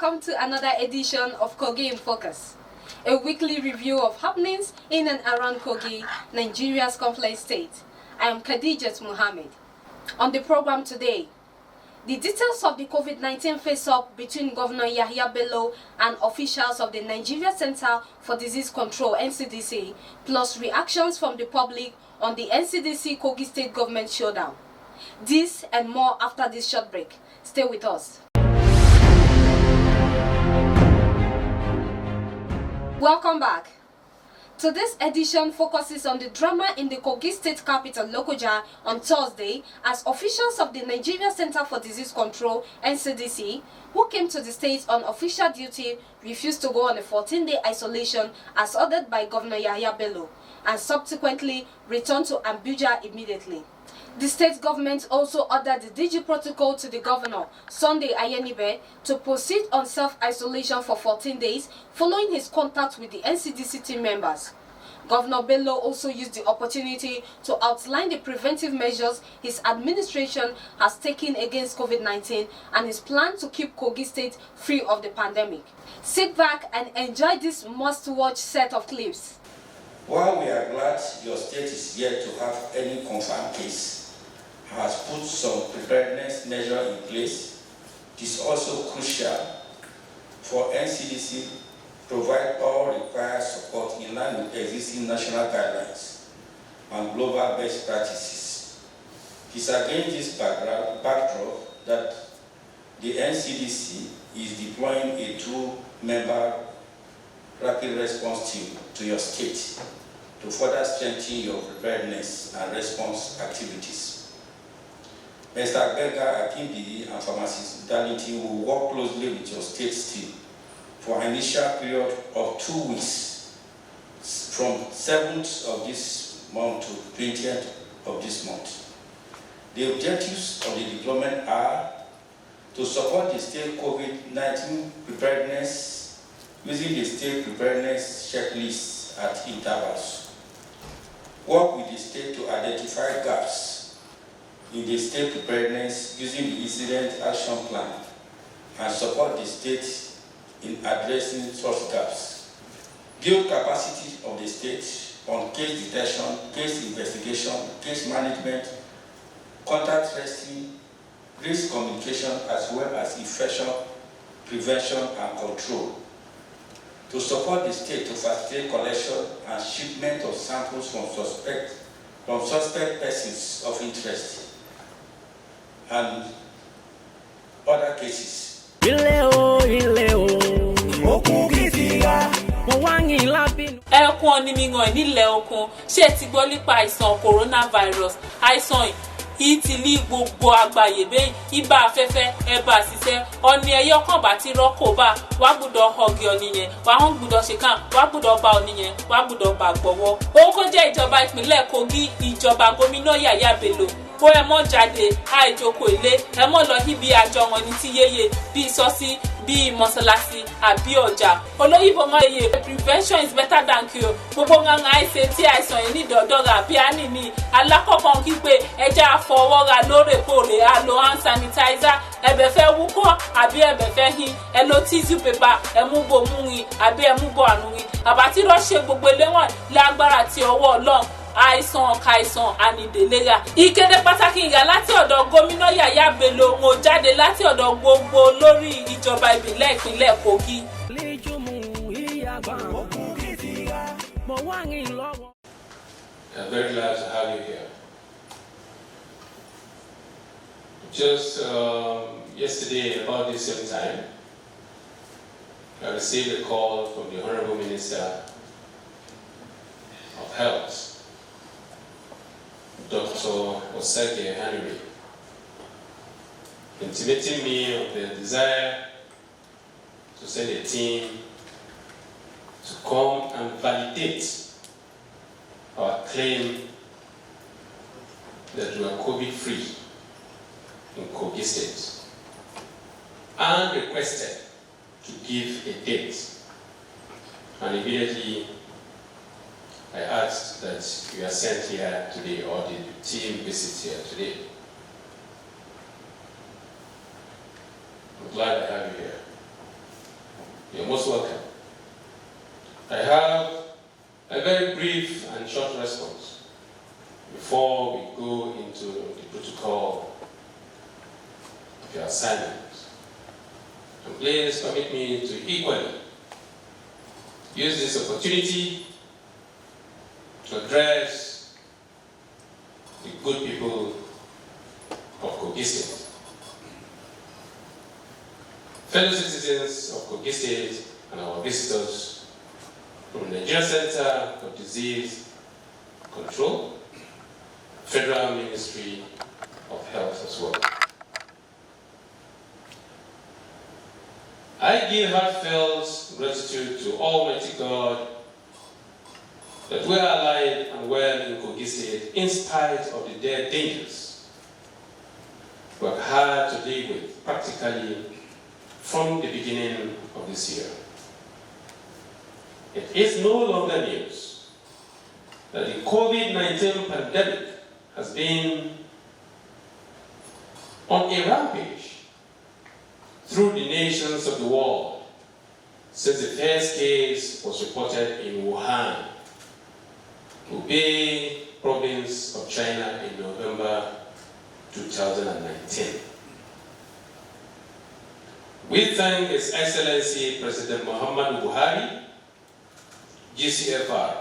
Welcome to another edition of Kogi in Focus, a weekly review of happenings in and around Kogi, Nigeria's complex state. I am Khadijat Mohammed. On the program today, the details of the COVID-19 face-off between Governor Yahya Bello and officials of the Nigeria Center for Disease Control (NCDC), plus reactions from the public on the NCDC Kogi State Government showdown. This and more after this short break. Stay with us. Welcome back. Today's edition focuses on the drama in the Kogi State capital, Lokoja, on Thursday, as officials of the Nigeria Center for Disease Control (NCDC), who came to the state on official duty, refused to go on a 14-day isolation as ordered by Governor Yahya Bello, and subsequently returned to Abuja immediately. The state government also ordered the DG protocol to the governor, Sunday Ayenibe, to proceed on self-isolation for 14 days following his contact with the NCDC team members. Governor Bello also used the opportunity to outline the preventive measures his administration has taken against COVID-19 and his plan to keep Kogi State free of the pandemic. Sit back and enjoy this must-watch set of clips. While we are glad your state is yet to have any confirmed case, has put some preparedness measure in place, it is also crucial for NCDC to provide all required support in line with existing national guidelines and global best practices. It is against this backdrop that the NCDC is deploying a two-member rapid response team to your state to further strengthen your preparedness and response activities. Mr. Berger, Akindidi, and Pharmacist Danity will work closely with your state team for an initial period of 2 weeks from 7th of this month to 20th of this month. The objectives of the deployment are to support the state COVID-19 preparedness using the state preparedness checklist at intervals. Work with the state to identify gaps in the state preparedness using the incident action plan and support the state in addressing such gaps. Build capacity of the state on case detection, case investigation, case management, contact tracing, risk communication, as well as infection prevention and control. To support the state to facilitate collection and shipment of samples from suspect persons of interest and other cases. Ẹkún ọ̀nìmíngàn nílẹ̀ okun ṣé ti gbọ́ nípa àìsàn coronavirus. Àìsàn yìí ti lé gbogbo àgbáyé bẹ́ẹ̀ ibà afẹ́fẹ́ ẹ̀bà ṣiṣẹ́ ọ̀nì ẹ̀yọ́ kan bá ti rọ́kò bá wàá gbọ́dọ̀ ọ̀gì ọ̀nìyẹn wàá hàn gbọ́dọ̀ ṣèkàn wàá gbọ́dọ̀ bá ọ̀nìyẹn wàá gbọ́dọ̀ bá gbọ́wọ́. Òun kò jẹ́ ìjọba ìpínlẹ̀ Kogi ìjọba gómìnà Yahya Bello bó ẹ mọ́ jáde àìjókòó ilé ẹ mọ́ lọ síbi àjọ wọn ní ti yéye bíi ṣọ́ọ̀ṣì bíi mọ́sálásí àbí ọjà. Olóyìnbó mọ́ iye prevention is better than cure. Gbogbo ńgàngàn àìsè tí àìsàn yìí ní dọ̀dọ̀ra bí a nì ní alákọ̀ọ́kọ́ kí pé ẹja àfọwọ́ra lóòrèkóòrè á lo hand sanitizer ẹ̀bẹ̀ fẹ́ wúkọ́ àbí ẹ̀bẹ̀ fẹ́ hin ẹ lo tissue paper ẹ mú bò mú rin àbí ẹ mú bò ànú rin àbátí rọ́ṣẹ́ gbogbo eléwọ̀n lágbára ti ọwọ́ Ọlọ́run àìsàn kàìsàn ànìdèlera. Ìkéde pàtàkì ìyá láti ọ̀dọ̀ gómìnà Yahya Bello ń jáde láti ọ̀dọ̀ gbogbo lórí ìjọba ìbílẹ̀ ìpínlẹ̀ Kogi. I'm very glad to have you here. Just yesterday, about this same time, I received a call from the Honorable Minister of Health, Dr. Osage Henry, intimating me of the desire to send a team to come and validate our claim that we are COVID-free in Kogi State, and requested to give a date. And immediately I asked that you are sent here today, or the team visit here today. I'm glad I have you here. You're most welcome. I have a very brief and short response before we go into the protocol of your assignment. And please permit me to equally use this opportunity to address the good people of Kogi State. Fellow citizens of Kogi State and our visitors from the Nigeria Center for Disease Control, Federal Ministry of Health as well. I give heartfelt gratitude to Almighty God that we are alive and well in Kogi State in spite of the dangers we have had to deal with practically from the beginning of this year. It is no longer news that the COVID-19 pandemic has been on a rampage through the nations of the world since the first case was reported in Wuhan, Hubei province of China in November 2019. We thank His Excellency President Muhammadu Buhari, GCFR,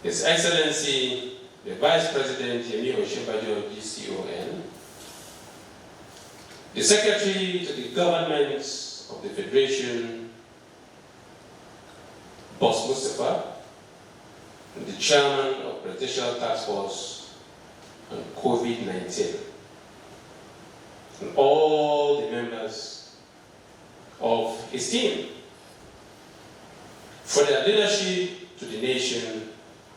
His Excellency the Vice President Yemi Osinbajo, GCON, the Secretary to the Government of the Federation, Boss Mustafa, and the Chairman of Presidential Task Force on COVID-19, and all the members of his team for their leadership to the nation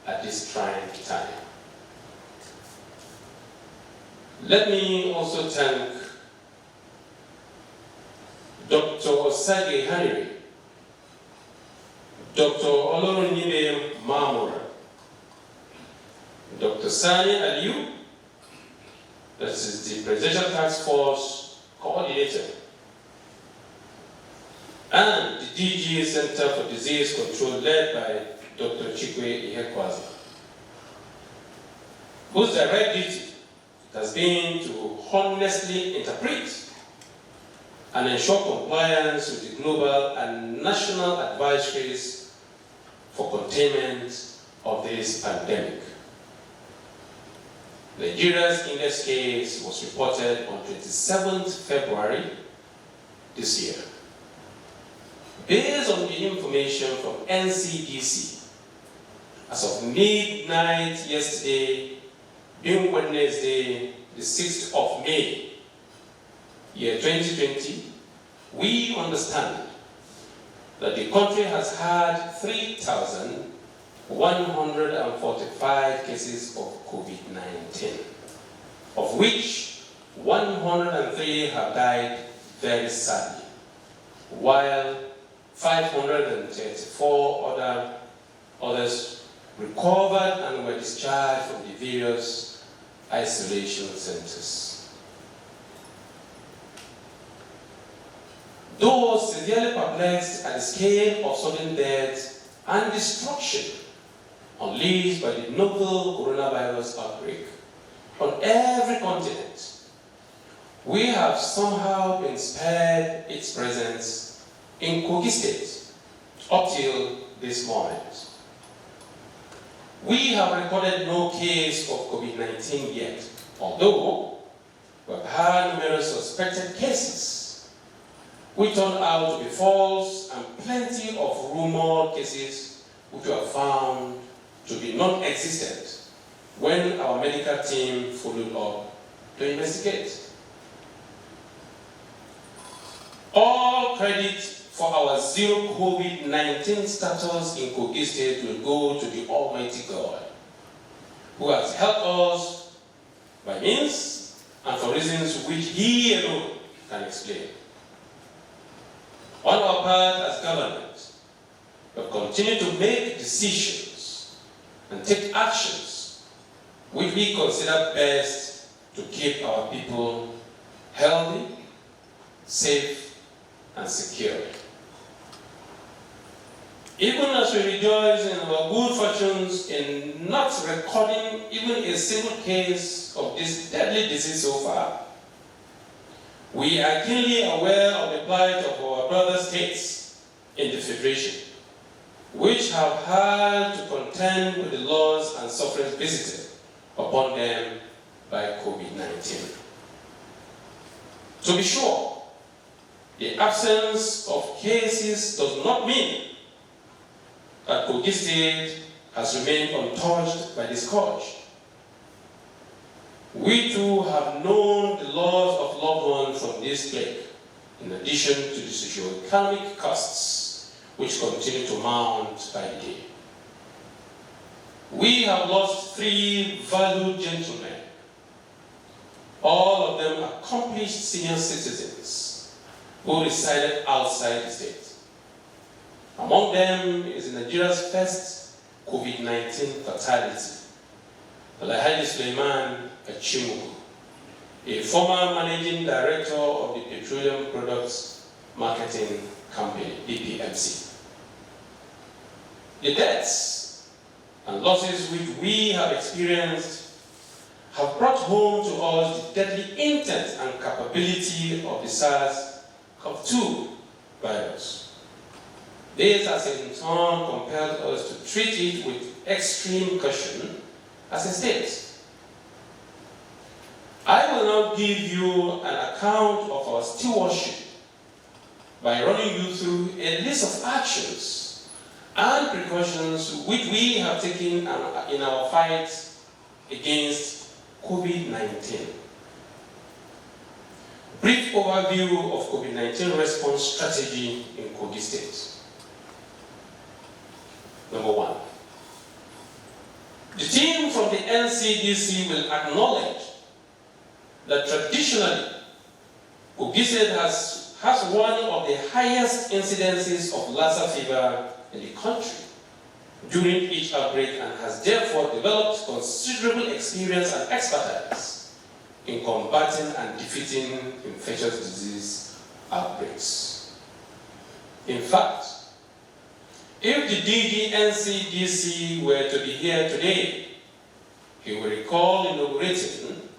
at this trying time. Let me also thank Dr. Osage Henry, Dr. Olorunnibe Mamora, Dr. Sani Aliyu, that is the Presidential Task Force Coordinator, and the DG Center for Disease Control led by Dr. Chikwe Ihekwazi, whose direct duty has been to honestly interpret and ensure compliance with the global and national advisories for containment of this pandemic. Nigeria's index case was reported on 27th February this year. Based on the information from NCDC, as of midnight yesterday, being Wednesday, the 6th of May, year 2020, we understand that the country has had 3,145 cases of COVID-19, of which 103 have died very sadly, while 534 others recovered and were discharged from the various isolation centers. Those severely perplexed at the scale of sudden death and destruction unleashed by the novel coronavirus outbreak on every continent, we have somehow been spared its presence in Kogi State up till this moment. We have recorded no case of COVID-19 yet, although we have had numerous suspected cases which turned out to be false, and plenty of rumored cases which were found to be non-existent when our medical team followed up to investigate. All credit for our zero COVID-19 status in Kogi State will go to the Almighty God, who has helped us by means and for reasons which He alone can explain. On our part as government, we have continued to make decisions and take actions which we consider best to keep our people healthy, safe, and secured. Even as we rejoice in our good fortunes in not recording even a single case of this deadly disease so far, we are keenly aware of the plight of our brother states in the Federation, which have had to contend with the loss and suffering visited upon them by COVID-19. To be sure, the absence of cases does not mean that Kogi State has remained untouched by the scourge. We too have known the loss of loved ones from this plague, in addition to the socio-economic costs which continue to mount by the day. We have lost 3 valued gentlemen, all of them accomplished senior citizens who resided outside the state. Among them is Nigeria's first COVID-19 fatality, Alhaji Suleiman Achimugu, a former managing director of the Petroleum Products Marketing Company, BPMC. The deaths and losses which we have experienced have brought home to us the deadly intent and capability of the SARS-CoV-2 virus. This has in turn compelled us to treat it with extreme caution as a state. I will now give you an account of our stewardship by running you through a list of actions and precautions which we have taken in our fight against COVID-19. Brief overview of COVID-19 response strategy in Kogi State. Number 1. The team from the NCDC will acknowledge that traditionally, Kogi State has one of the highest incidences of Lassa fever in the country during each outbreak and has therefore developed considerable experience and expertise in combating and defeating infectious disease outbreaks. In fact, if the DG NCDC were to be here today, he will recall inaugurating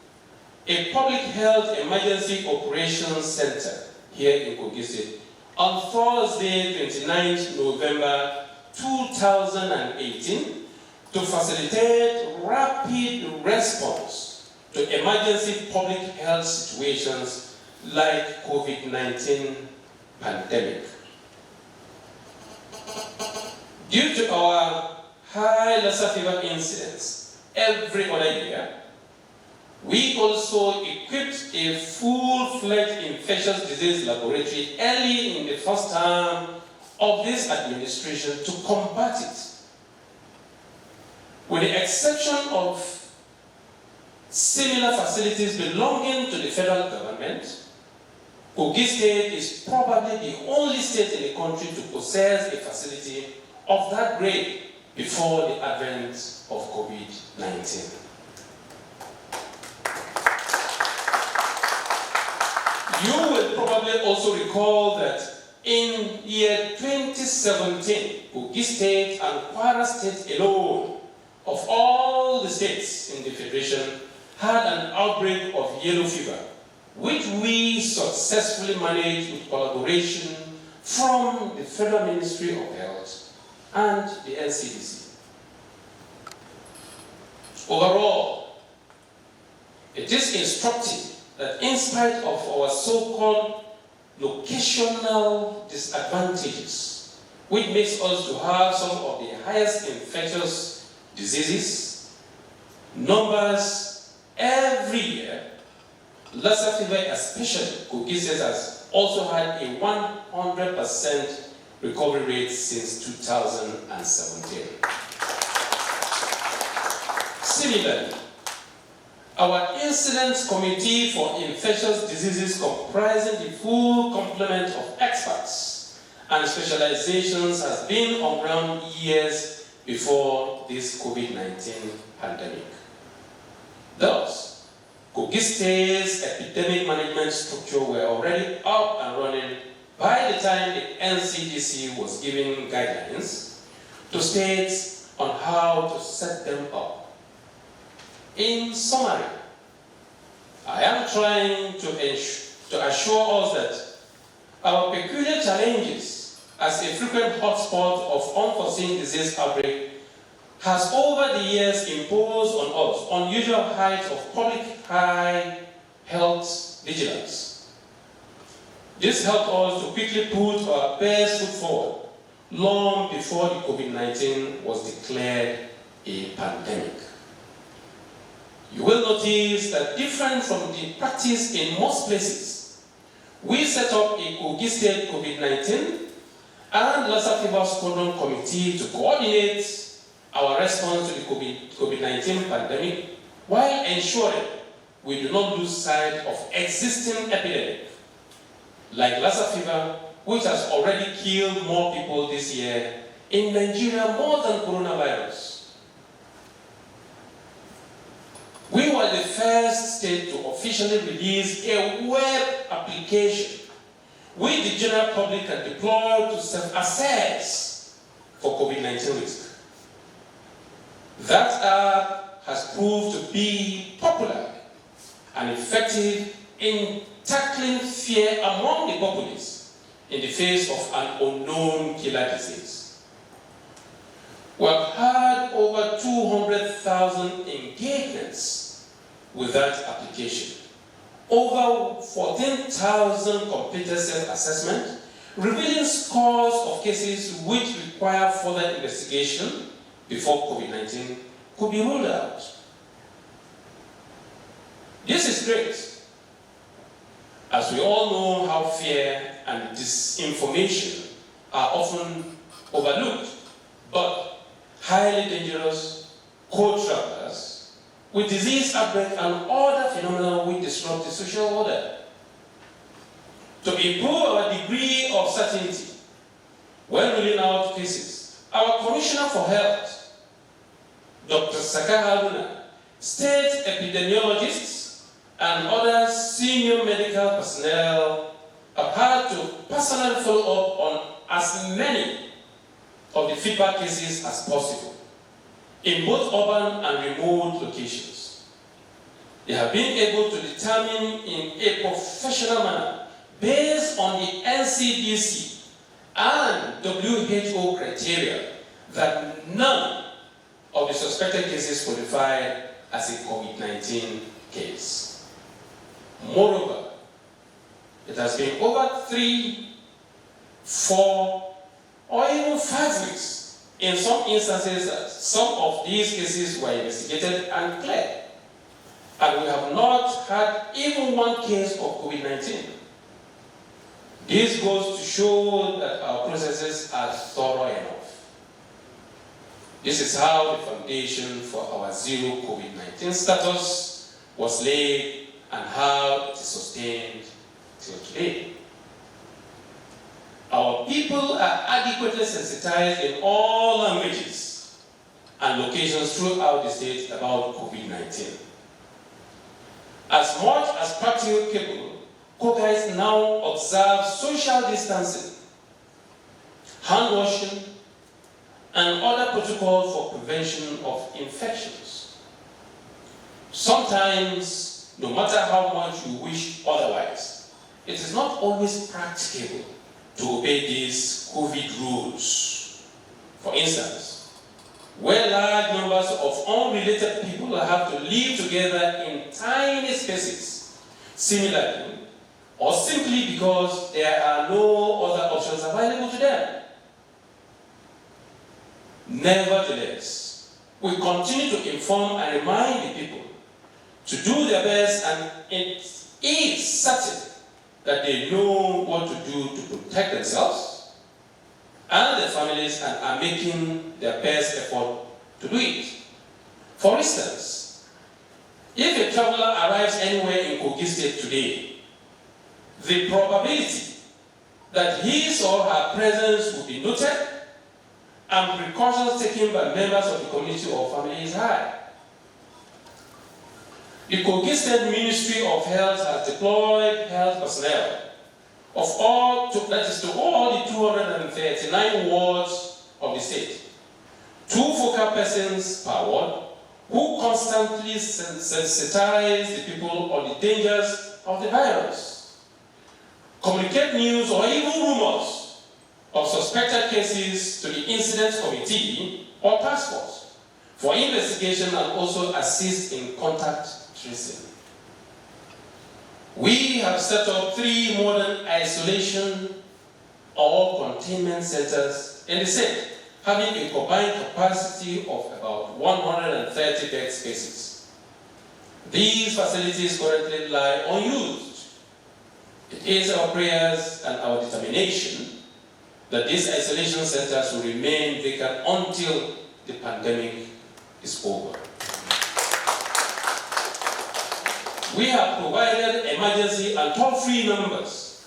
a public health emergency operations center here in Kogi State on Thursday, 29th November 2018 to facilitate rapid response to emergency public health situations like COVID-19 pandemic. Due to our high Lassa fever incidence every other year, we also equipped a full-fledged infectious disease laboratory early in the first term of this administration to combat it. With the exception of similar facilities belonging to the federal government, Kogi State is probably the only state in the country to possess a facility of that grade before the advent of COVID-19. You will probably also recall that in year 2017, Kogi State and Kwara State alone, of all the states in the Federation, had an outbreak of yellow fever, which we successfully managed with collaboration from the Federal Ministry of Health and the NCDC. Overall, it is instructive that in spite of our so-called locational disadvantages, which makes us to have some of the highest infectious diseases, numbers every year, Lassa fever especially, Kogi State has also had a 100% recovery rate since 2017. Similarly, our Incident Committee for Infectious Diseases, comprising the full complement of experts and specializations, has been on ground years before this COVID-19 pandemic. Thus, Kogi State's epidemic management structure were already up and running by the time the NCDC was giving guidelines to states on how to set them up. In summary, I am trying to assure us that our peculiar challenges as a frequent hotspot of unforeseen disease outbreak has over the years imposed on us unusual heights of public high health vigilance. This helped us to quickly put our best foot forward long before the COVID-19 was declared a pandemic. You will notice that different from the practice in most places, we set up a Kogi State COVID-19 and Lassa Fever Squadron Committee to coordinate our response to the COVID-19 pandemic while ensuring we do not lose sight of existing epidemics like Lassa fever, which has already killed more people this year in Nigeria more than coronavirus. We were the first state to officially release a web application which the general public can deploy to self-assess for COVID-19 risk. That app has proved to be popular and effective in tackling fear among the populace in the face of an unknown killer disease. We have had over 200,000 engagements with that application. Over 14,000 completed self-assessment, revealing scores of cases which require further investigation before COVID-19 could be ruled out. This is great, as we all know how fear and disinformation are often overlooked, but highly dangerous co-travelers with disease outbreak and other phenomena which disrupt the social order. To improve our degree of certainty when ruling out cases, our Commissioner for Health, Dr. Saka Haruna, state epidemiologists, and other senior medical personnel have had to personally follow up on as many of the feedback cases as possible in both urban and remote locations. They have been able to determine in a professional manner, based on the NCDC and WHO criteria, that none of the suspected cases qualified as a COVID-19 case. Moreover, it has been over 3, 4, or even 5 weeks in some instances that some of these cases were investigated and cleared, and we have not had even one case of COVID-19. This goes to show that our processes are thorough enough. This is how the foundation for our zero COVID-19 status was laid and how it is sustained till today. Our people are adequately sensitized in all languages and locations throughout the state about COVID-19. As much as practicable, Kogi now observe social distancing, hand washing, and other protocols for prevention of infections. Sometimes, no matter how much you wish otherwise, it is not always practicable to obey these COVID rules. For instance, where large numbers of unrelated people have to live together in tiny spaces, similarly, or simply because there are no other options available to them. Nevertheless, we continue to inform and remind the people to do their best, and it is certain that they know what to do to protect themselves and their families and are making their best effort to do it. For instance, if a traveler arrives anywhere in Kogi State today, the probability that his or her presence will be noted and precautions taken by members of the community or family is high. The Kogi State Ministry of Health has deployed health personnel of all, that is to all the 239 wards of the state. 2 focal persons per ward who constantly sensitize the people on the dangers of the virus, communicate news or even rumors of suspected cases to the incident committee or task force for investigation and also assist in contact tracing. We have set up 3 modern isolation or containment centers in the state, having a combined capacity of about 130 bed spaces. These facilities currently lie unused. It is our prayers and our determination that these isolation centers will remain vacant until the pandemic is over. We have provided emergency and toll-free numbers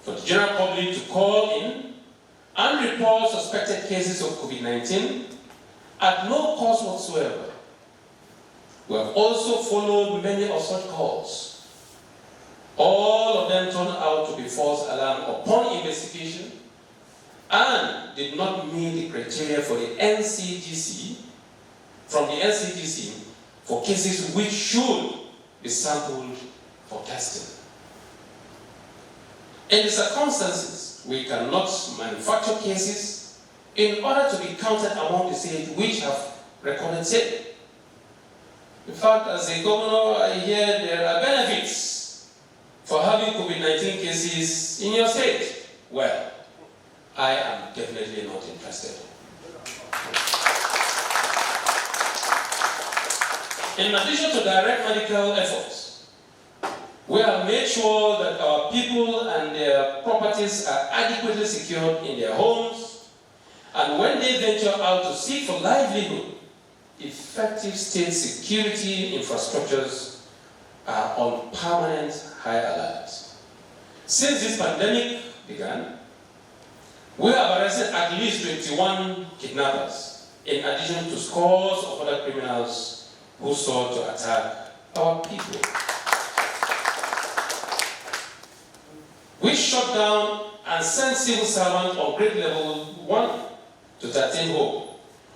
for the general public to call in and report suspected cases of COVID-19 at no cost whatsoever. We have also followed many of such calls. All of them turned out to be false alarm upon investigation and did not meet the criteria for the NCDC, from the NCDC, for cases which should be sampled for testing. In the circumstances, we cannot manufacture cases in order to be counted among the states which have recorded sale. In fact, as a governor, I hear there are benefits for having COVID-19 cases in your state. Well, I am definitely not interested. In addition to direct medical efforts, we have made sure that our people and their properties are adequately secured in their homes, and when they venture out to seek for livelihood, effective state security infrastructures are on permanent high alert. Since this pandemic began, we have arrested at least 21 kidnappers, in addition to scores of other criminals who sought to attack our people. We shut down and sent civil servants on grade level 1 to 13 home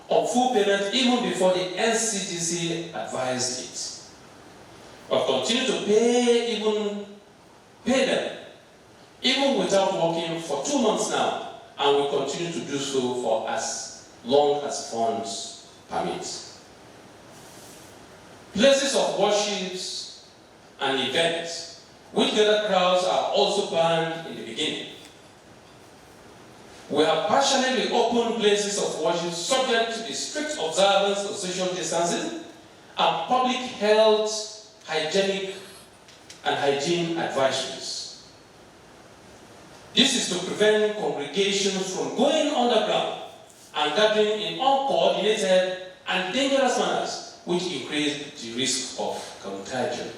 on full payment even before the NCDC advised it. We've continued to pay them even without working for 2 months now, and will continue to do so for as long as funds permit. Places of worships and events which gather crowds are also banned in the beginning. We have partially reopened places of worship subject to the strict observance of social distancing and public health, hygiene advisories. This is to prevent congregations from going underground and gathering in uncoordinated and dangerous manners, which increase the risk of contagion.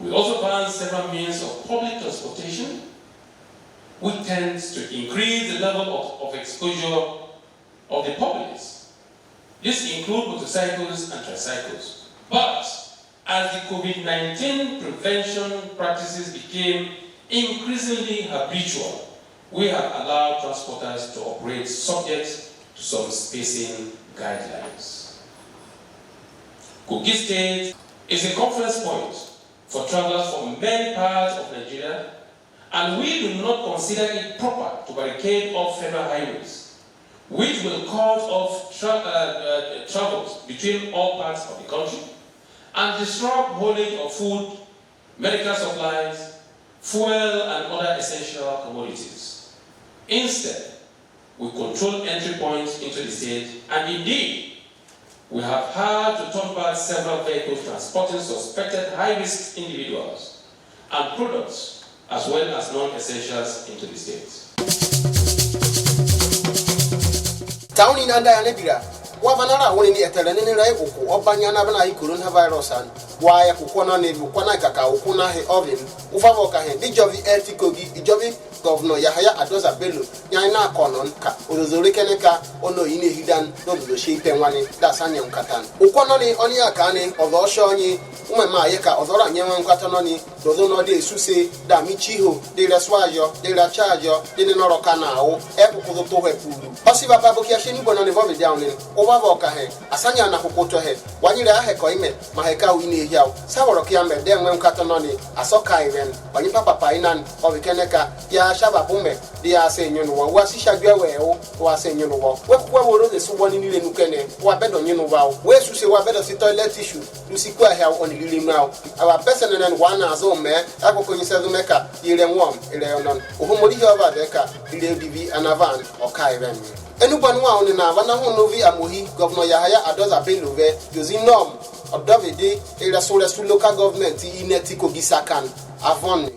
We also ban several means of public transportation, which tends to increase the level of exposure of the populace. This includes motorcycles and tricycles. But as the COVID-19 prevention practices became increasingly habitual, we have allowed transporters to operate subject to some spacing guidelines. Kogi State is a conference point for travelers from many parts of Nigeria, and we do not consider it proper to barricade off federal highways, which will cut off travels between all parts of the country and disrupt haulage of food, medical supplies, fuel, and other essential commodities. Instead, we control entry points into the state, and indeed, we have had to turn back several vehicles transporting suspected high-risk individuals and products, as well as non-essentials, into the state. Town in Andianabira, Wavanara, when the Eterani Rebuku, or Banyana coronavirus, and why a Kukwana Nebu, Kwanaka, Ukuna, Ovin, Ufavoka, the Jovi, Kogi, the Jovi, Governor Yahaya Adoza Bello yana konon ka ozozore keneka ono ine hidan no do shepe nwani da sanya nkatan ukono ni oni aka ni odosho onyi umema ayeka odora nyenwe nkata no ni dozo no de esuse da michiho de reswajo de rachajo de noro kana o epukuzo to hepuru osiba babo ki asheni bono ni vomi down ni owa voka he asanya na kokoto he wanyire ahe ko ime maheka wi ni hiawo saworo ki ambe de nwe nkata no ni asoka even onyi papa inan obikeneka ya shaba bume dia se nyunu wa sisha gwewe o wa se nyunu wa we kwa woro de subo ni nile nukene wa bedo nyunu wa we su se wa bedo si toilet tissue lu si kwa ha on lili now our person and one azo me akoko nyi se meka ire nwom ire onon ohomori hi over de ka ire divi anavan o kai ben enubanu wa oni na wana hu novi amohi Governor Yahaya Adoza Bello ve yozi norm odovede ire so local government ineti Kogi sakan avon.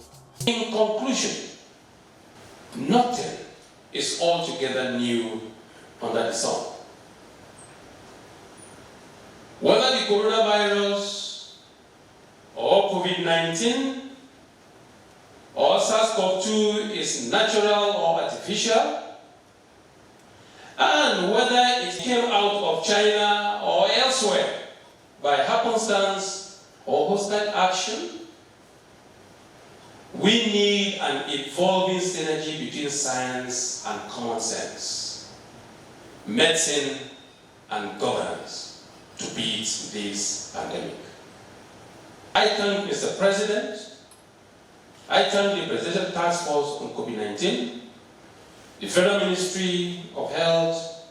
In conclusion, nothing is altogether new under the sun. Whether the coronavirus or COVID-19 or SARS-CoV-2 is natural or artificial, and whether it came out of China or elsewhere by happenstance or hostile action, we need an evolving synergy between science and common sense, medicine and governance to beat this pandemic. I thank Mr. President, I thank the Presidential Task Force on COVID-19, the Federal Ministry of Health,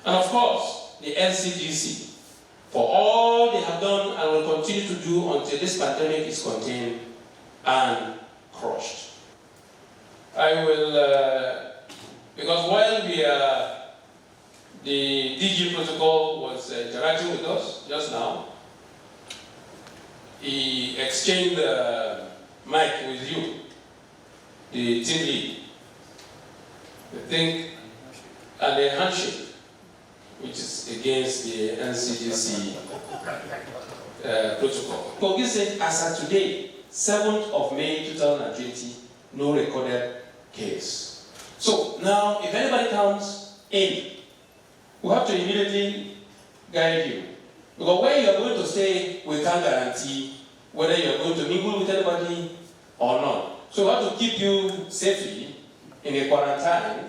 and of course, the NCDC for all they have done and will continue to do until this pandemic is contained and crushed. I will, because while the DG protocol was interacting with us just now, he exchanged the mic with you, the team lead, I think, and the handshake, which is against the NCDC protocol. Kogi said, as of today, 7th of May 2020, no recorded case. So now, if anybody comes in, we have to immediately guide you. Because where you are going to stay, we can't guarantee whether you are going to mingle with anybody or not. So we have to keep you safely in a quarantine,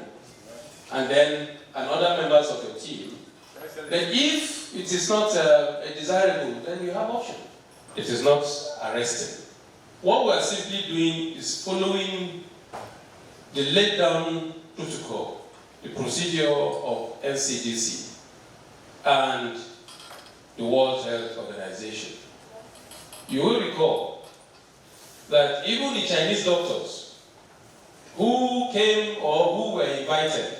and then other members of your team. But if it is not desirable, then you have option. It is not arrested. What we are simply doing is following the laid down protocol, the procedure of NCDC and the World Health Organization. You will recall that even the Chinese doctors who came or who were invited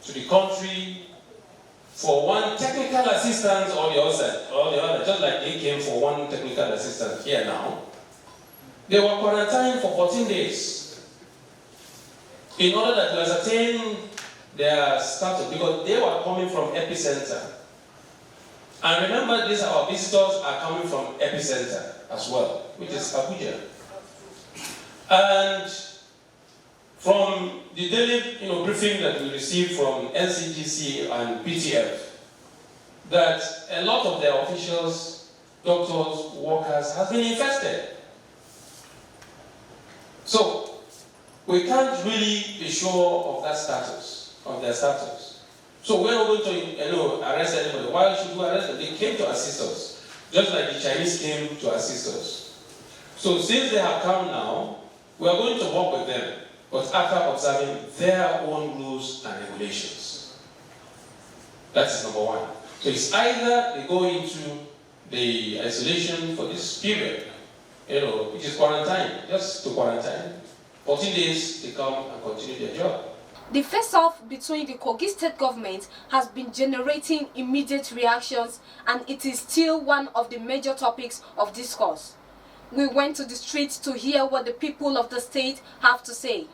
to the country for one technical assistance or the other, just like they came for one technical assistance here now, they were quarantined for 14 days in order that to ascertain their status, because they were coming from epicenter. And remember, our visitors are coming from epicenter as well, which is Abuja. And from the daily briefing that we received from NCDC and PTF, that a lot of their officials, doctors, workers have been infected. So we can't really be sure of that status, of their status. So we're not going to arrest anybody. Why should we arrest them? They came to assist us, just like the Chinese came to assist us. So since they have come now, we are going to work with them, but after observing their own rules and regulations. That is number one. So it's either they go into the isolation for this period, which is quarantine, just to quarantine. 14 days, they come and continue their job. The face-off between the Kogi state government has been generating immediate reactions, and it is still one of the major topics of discourse. We went to the streets to hear what the people of the state have to say.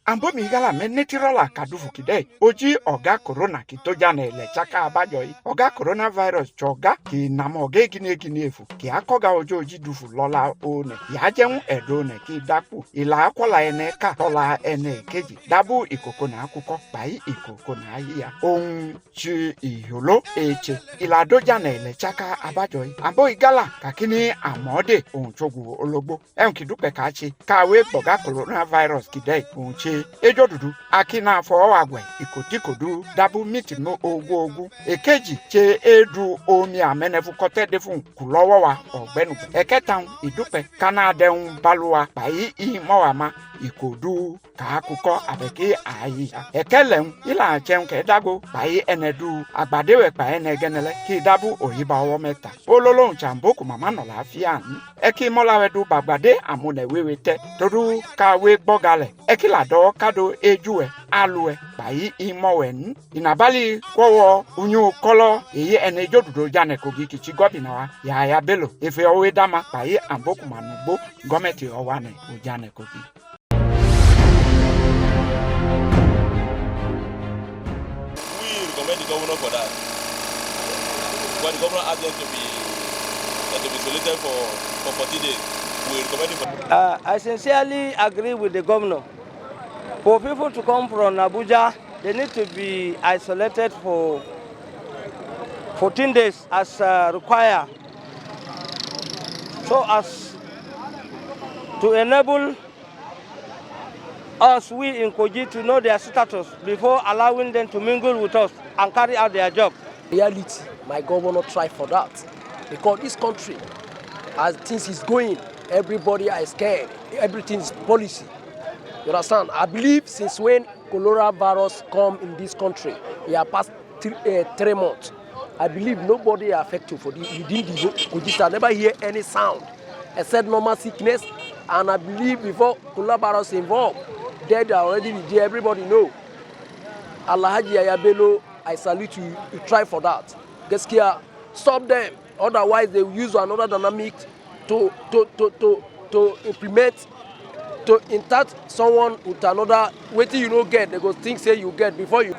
ambo migala menetirola kadufu kide oji oga corona kitoja na ele chaka abajoi oga coronavirus choga ki namoge gine efu ki akoga oji dufu lola one ya jenwu edone ki dapu ila akola ene ka tola ene keji dabu ikoko na akuko bai ikoko na ahia ohun chi iholo eche ila doja na ele chaka abajoi ambo igala kakini amode ohun chogu ologbo enkidupe kachi kawe boga coronavirus kide ohun chi ejo dudu akina fo agwe ikotikodu dabu mitino ogu ekeji che edu omi amenefu kote fun kulowo wa ogbenu eketa idupe kana deun balua bai imowama ikodu kakuko abeki ayi ekelen ila chen ke dago bai enedu agbadewe pa enegenele ki dabu ohiba owo meta ololo nchamboku mama no lafia eki molawedu bagbade amune wewete todu kawe gbogale ekila do kado ejue alue bai imowen inabali kwowo unyu kolo eyi enejo dudo jane Kogi kichi gobinawa ya Bello efe owe dama bai amboku manugbo gọọmenti owane ujane Kogi. We recommend the governor for that. But the governor asked them to be isolated for 40 days. We recommend it for I sincerely agree with the governor. For people to come from Abuja, they need to be isolated for 14 days as required, so as to enable us, we in Kogi, to know their status before allowing them to mingle with us and carry out their job. Reality, my governor tried for that, because this country, as things is going, everybody is scared. Everything is policy. You understand? I believe since when coronavirus come in this country, it has passed 3 months. I believe nobody is affected for this. Within the Kogi, I never hear any sound except normal sickness. And I believe before coronavirus involved, dead are already there. Everybody know. Alhaji Bello, I salute you. You try for that. Geskia, stop them. Otherwise, they will use another dynamic to implement, to insert someone with another. Wait till you don't get, they go think say you get before you.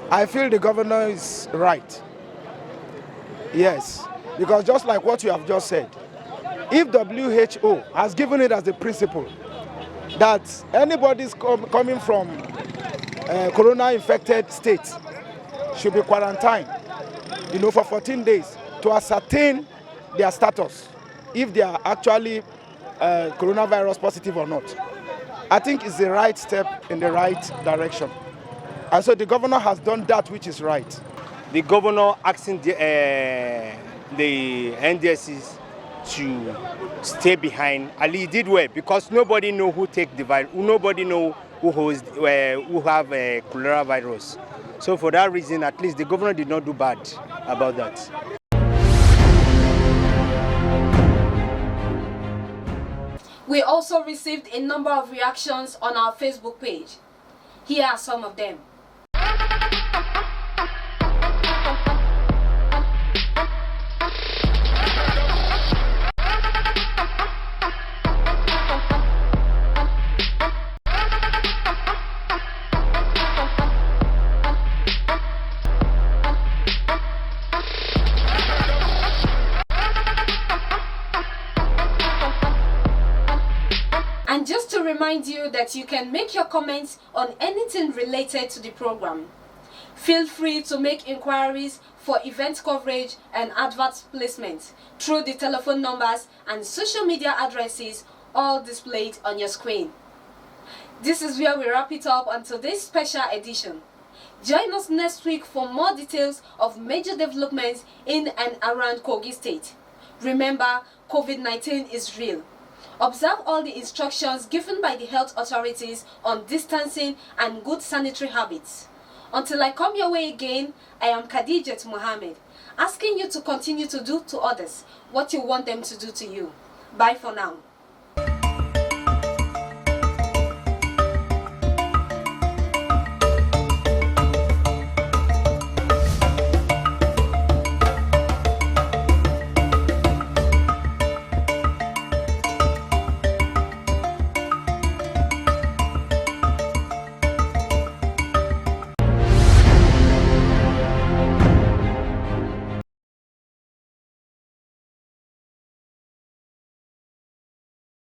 I feel the governor is right. Yes, because just like what you have just said, if WHO has given it as a principle that anybody coming from corona-infected states should be quarantined, for 14 days to ascertain their status, if they are actually coronavirus positive or not. I think it's the right step in the right direction. And so the governor has done that which is right. The governor asking the NCDC to stay behind. Ali did well because nobody know who take the virus. Nobody know who have coronavirus. So for that reason, at least the governor did not do bad about that. We also received a number of reactions on our Facebook page. Here are some of them. And just to remind you that you can make your comments on anything related to the program. Feel free to make inquiries for event coverage and advert placement through the telephone numbers and social media addresses all displayed on your screen. This is where we wrap it up until this special edition. Join us next week for more details of major developments in and around Kogi State. Remember, COVID-19 is real. Observe all the instructions given by the health authorities on distancing and good sanitary habits. Until I come your way again, I am Khadijat Mohammed, asking you to continue to do to others what you want them to do to you. Bye for now.